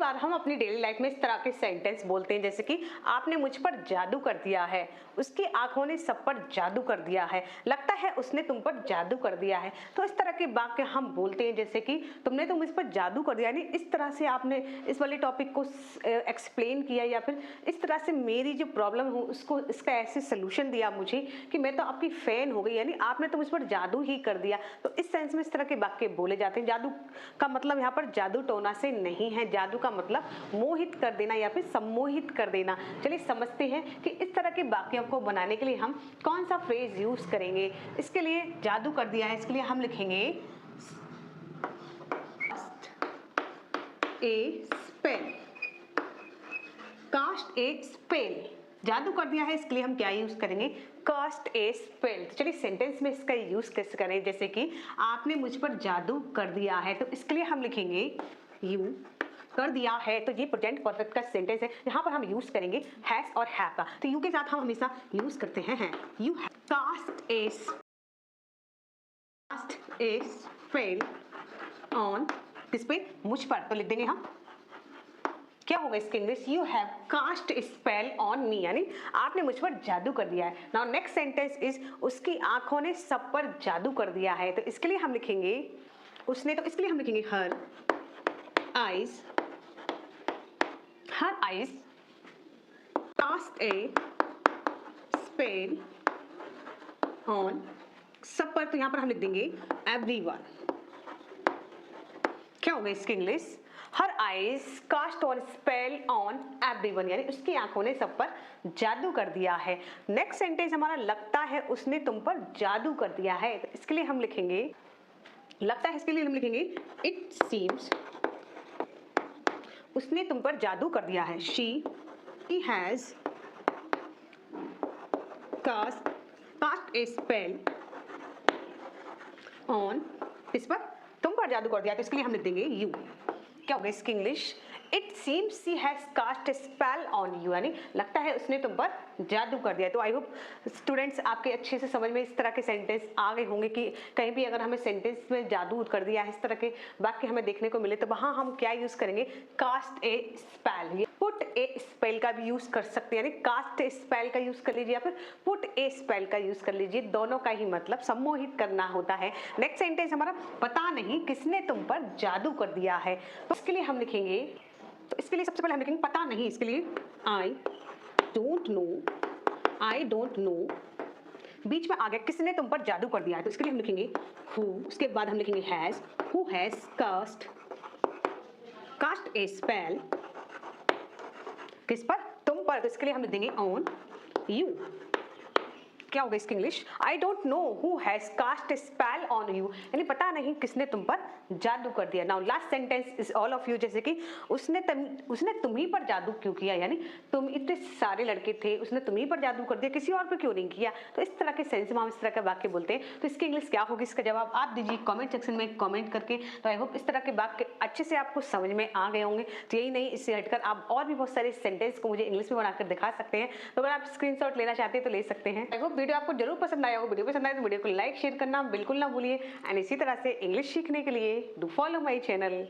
बार हम अपनी daily life में इस तरह के सेंटेंस बोलते हैं जैसे कि आपने मुझ पर जादू कर दिया है, उसकी आंखों ने सब पर जादू कर दिया है, लगता है उसने तुम पर जादू कर दिया है। तो इस तरह के वाक्य हम बोलते हैं जैसे कि तुमने तो मुझ पर जादू कर दिया, यानी इस तरह से आपने इस वाले टॉपिक को एक्सप्लेन किया या फिर इस तरह से मेरी जो प्रॉब्लम हो उसको इसका ऐसे सोल्यूशन दिया मुझे कि मैं तो आपकी फैन हो गई, यानी आपने तो मुझ पर जादू ही कर दिया। तो इस सेंस में इस तरह के वाक्य बोले जाते हैं। जादू का मतलब यहाँ पर जादू टोना से नहीं है, जादू का मतलब मोहित कर देना या फिर सम्मोहित कर देना। चलिए समझते हैं कि इस तरह के वाक्यों को बनाने के लिए हम कौन सा फ्रेज यूज करेंगे। इसके लिए जादू कर दिया है, इसके लिए हम लिखेंगे ए स्पेल, कास्ट ए स्पेल। जादू कर दिया है इसके लिए हम क्या यूज करेंगे, कास्ट ए स्पेल। तो चलिए सेंटेंस में इसका यूज कैसे करें, जैसे कि आपने मुझ पर जादू कर दिया है, तो इसके लिए हम लिखेंगे यू कर दिया है। तो ये प्रेजेंट परफेक्ट का सेंटेंस है, यहाँ पर हम यूज करेंगे हैज और हैव का। तो यू के साथ हम हमेशा यूज करते हैं you cast a spell on, किस पे, मुझ पर। तो लिख देंगे हम, क्या होगा इसके English, you have cast spell on me, यानी आपने मुझ पर जादू कर दिया है। नाउ नेक्स्ट सेंटेंस इज उसकी आंखों ने सब पर जादू कर दिया है। तो इसके लिए हम लिखेंगे उसने, तो इसके लिए हम लिखेंगे her eyes cast a spell on, सब पर। तो यहां पर हम लिख देंगे एवरीवन। क्या होगा इसकी English, her eyes cast on spell on everyone, यानी उसकी आंखों ने सब पर जादू कर दिया है। नेक्स्ट सेंटेंस हमारा लगता है उसने तुम पर जादू कर दिया है। तो इसके लिए हम लिखेंगे लगता है, इसके लिए हम लिखेंगे इट सीम्स उसने तुम पर जादू कर दिया है, she has cast a spell on, इस पर, तुम पर जादू कर दिया। तो इसके लिए हम लिख देंगे यू। क्या होगा इसकी English, it seems she has cast a spell on you, यानी लगता है उसने तुम पर जादू कर दिया। तो आई होप स्टूडेंट्स आपके अच्छे से समझ में इस तरह के सेंटेंस आ गए होंगे कि कहीं भी अगर हमें सेंटेंस में जादू कर दिया है, इस तरह के वाक्य हमें देखने को मिले, तो वहां हम क्या यूज करेंगे, cast a spell, put A spell का भी यूज कर सकते हैं, यानी कास्ट ए स्पेल का यूज कर लीजिए या फिर पुट ए स्पेल का यूज कर लीजिए, दोनों का ही मतलब सम्मोहित करना होता है। नेक्स्ट सेंटेंस हमारा पता नहीं किसने तुम पर जादू कर दिया है। तो इसके लिए हम लिखेंगे, तो इसके लिए सबसे पहले हम लिखेंगे पता नहीं, इसके लिए आई डोंट नो, बीच में आ गया किसने तुम पर जादू कर दिया है। तो इसके लिए हम लिखेंगे हु, उसके बाद हम लिखेंगे has, who has cast a spell, किस पर, तुम पर। तो इसके लिए हम लिख देंगे ऑन यू। क्या होगा इसकी English, I don't know who has cast a spell on you, यानी पता नहीं किसने तुम पर जादू कर दिया। Now last sentence is all of you, जैसे कि उसने तुम्ही पर जादू क्यों किया, यानी तुम इतने सारे लड़के थे, उसने तुम्ही पर जादू कर दिया, किसी और पर क्यों नहीं किया। तो इस तरह के सेंस में हम इस तरह का वाक्य बोलते हैं। तो इसकी इंग्लिश क्या होगी, इसका जवाब आप दीजिए कमेंट सेक्शन में कमेंट करके। तो आई होप इस तरह के वाक्य अच्छे से आपको समझ में आ गए होंगे। तो यही नहीं, इससे हटकर आप और भी बहुत सारे सेंटेंस को मुझे इंग्लिश में बनाकर दिखा सकते हैं। तो अगर आप स्क्रीनशॉट लेना चाहते हैं तो ले सकते हैं। आई होप वीडियो आपको जरूर पसंद आया हो। वीडियो पसंद आए तो वीडियो को लाइक शेयर करना बिल्कुल ना भूलिए। एंड इसी तरह से इंग्लिश सीखने के लिए डू फॉलो माय चैनल।